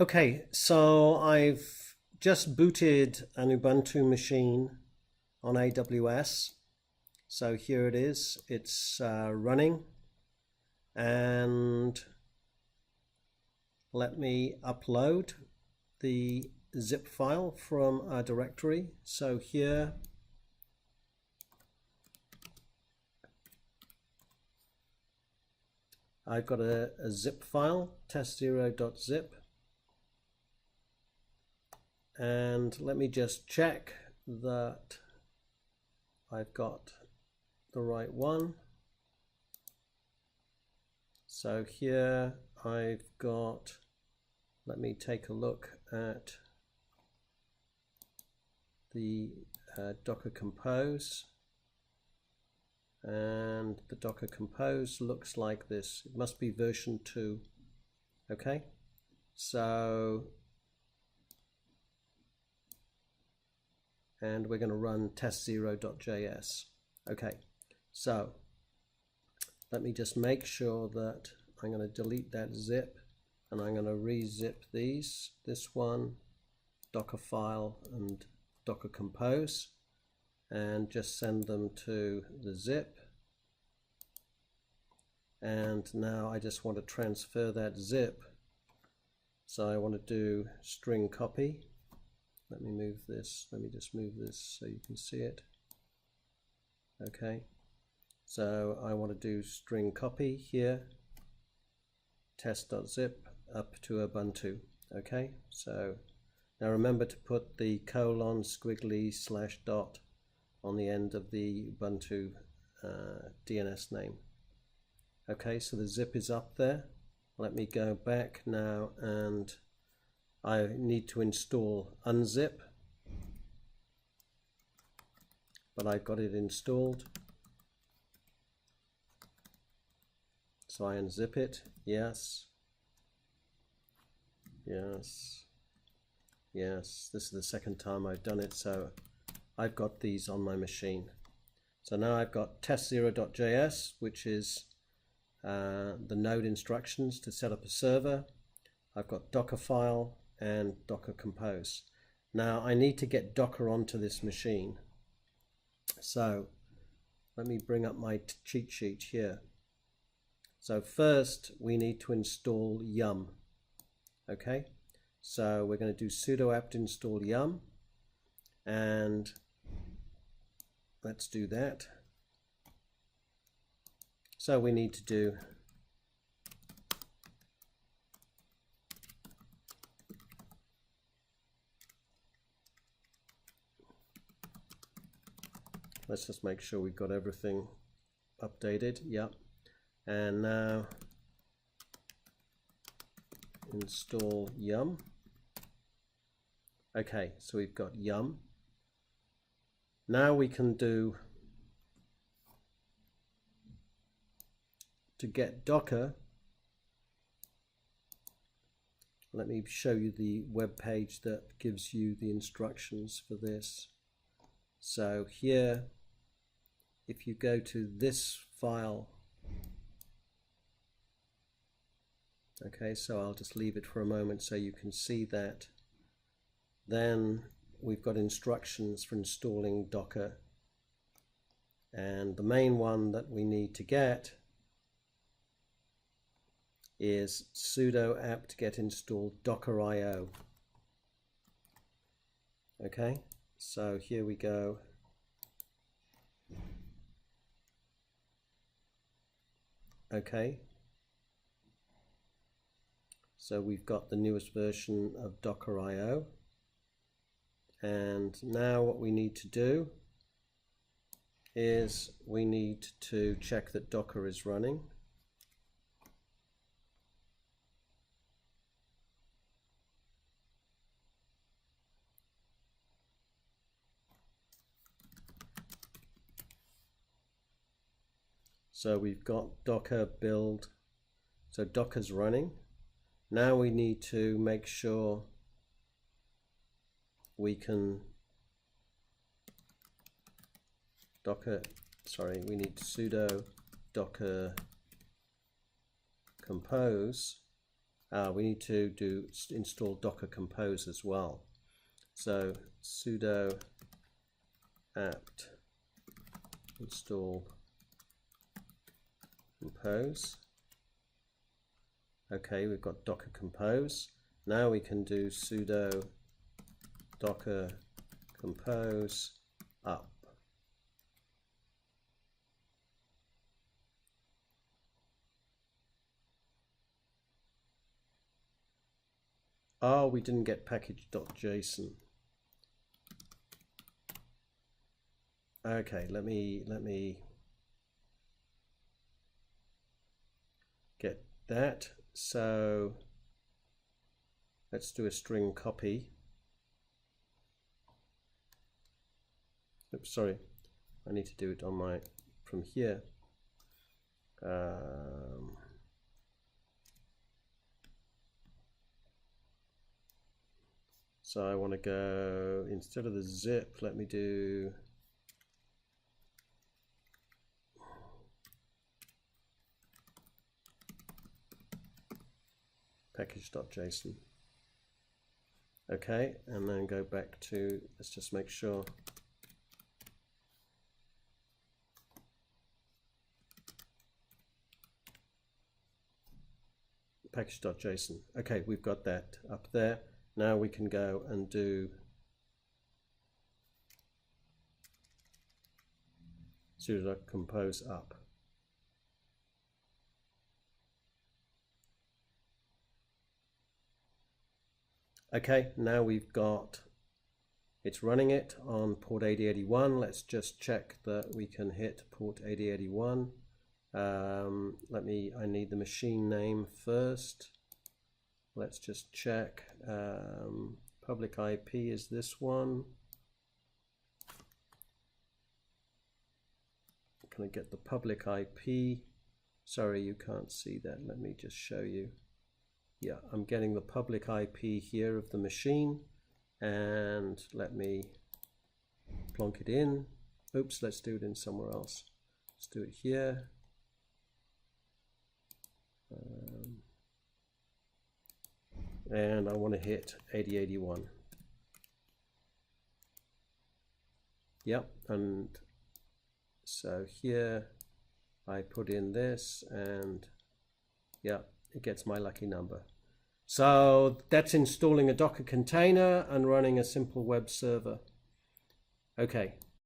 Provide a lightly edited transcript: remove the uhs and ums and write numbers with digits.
Okay, so I've just booted an Ubuntu machine on AWS. So here it is, it's running, and let me upload the zip file from our directory. So here I've got a zip file, test0.zip. And let me just check that I've got the right one. So here I've got, let me take a look at the Docker Compose. And the Docker Compose looks like this. It must be version 2. Okay, so and we're going to run test0.js. Okay, so let me just make sure that I'm going to delete that zip, and I'm going to re-zip these, this one, Docker file and Docker Compose, and just send them to the zip. And now I just want to transfer that zip, so I want to do string copy. Let me move this, let me just move this so you can see it. Okay, so I want to do string copy here, test.zip up to Ubuntu. Okay, so now remember to put the colon, squiggly, /dot on the end of the Ubuntu DNS name. Okay, so the zip is up there. Let me go back now, and I need to install unzip, but I've got it installed. So I unzip it, yes, yes, yes. This is the second time I've done it, so I've got these on my machine. So now I've got test0.js, which is the node instructions to set up a server. I've got Docker file and Docker Compose. Now I need to get Docker onto this machine. So let me bring up my cheat sheet here. So first we need to install yum. Okay, so we're going to do sudo apt install yum, and let's do that. So we need to do let's just make sure we've got everything updated. Yep. And now install yum. Okay, so we've got yum. Now we can do, to get Docker, let me show you the web page that gives you the instructions for this. So here, if you go to this file, okay, so I'll just leave it for a moment so you can see that. Then we've got instructions for installing Docker, and the main one that we need to get is sudo apt get install DockerIO. Okay, so here we go. Okay, so we've got the newest version of DockerIO, and now what we need to do is we need to check that Docker is running. So we've got Docker build, so Docker's running. Now we need to make sure we can we need sudo docker compose. we need to install Docker Compose as well. So sudo apt install compose. Okay, we've got Docker Compose. Now we can do sudo docker compose up. Oh, we didn't get package.json. Okay, let me get that. So let's do a string copy. Oops, sorry. I need to do it on my from here. So I want to go, instead of the zip, let me do package.json. Okay, and then go back to, let's just make sure. Package.json. Okay, we've got that up there. Now we can go and do sudo compose up. Okay, now we've got, it's running it on port 8081. Let's just check that we can hit port 8081. I need the machine name first. Let's just check. Public IP is this one. Can I get the public IP? Sorry, you can't see that. Let me just show you. Yeah, I'm getting the public IP here of the machine, and let me plonk it in. Oops, let's do it in somewhere else. Let's do it here. And I want to hit 8081. Yep, and so here I put in this, and yeah, it gets my lucky number. So that's installing a Docker container and running a simple web server. Okay.